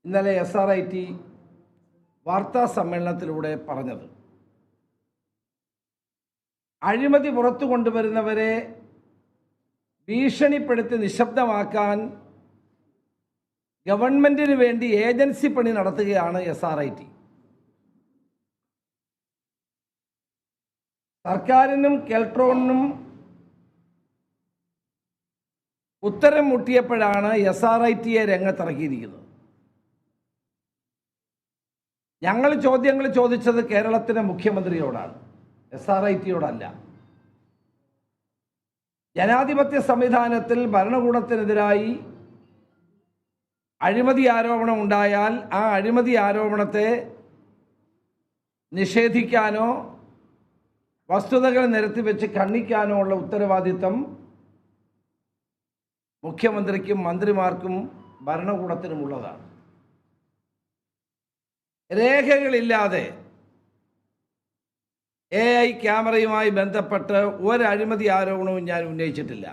ഇന്നലെ SRIT വാർത്താ സമ്മേളനത്തിലൂടെ പറഞ്ഞത്. അഴിമതി പുറത്തു കൊണ്ടുവരുന്നവരെ ഭീഷണിപ്പെടുത്തി നിശബ്ദമാക്കാൻ ഗവൺമെന്റിന് വേണ്ടി ഏജൻസി പണി നടത്തുകയാണ് SRIT. സർക്കാരിനും കെൽട്രോണിനും ഉത്തരം മുട്ടിയപ്പോഴാണ് SRITയെ രംഗത്തിറക്കിയിരിക്കുന്നത്. ഞങ്ങൾ ചോദ്യങ്ങൾ ചോദിച്ചത് കേരളത്തിലെ മുഖ്യമന്ത്രിയോടാണ്, SRITയോടല്ല. ജനാധിപത്യ സംവിധാനത്തിൽ ഭരണകൂടത്തിനെതിരായി അഴിമതി ആരോപണം ഉണ്ടായാൽ ആ അഴിമതി ആരോപണത്തെ നിഷേധിക്കാനോ വസ്തുതകൾ നിരത്തിവെച്ച് ഖണ്ഡിക്കാനോ ഉള്ള ഉത്തരവാദിത്തം മുഖ്യമന്ത്രിക്കും മന്ത്രിമാർക്കും ഭരണകൂടത്തിനുമുള്ളതാണ്. രേഖകളില്ലാതെ AI ക്യാമറയുമായി ബന്ധപ്പെട്ട് ഒരു അഴിമതി ആരോപണവും ഞാൻ ഉന്നയിച്ചിട്ടില്ല.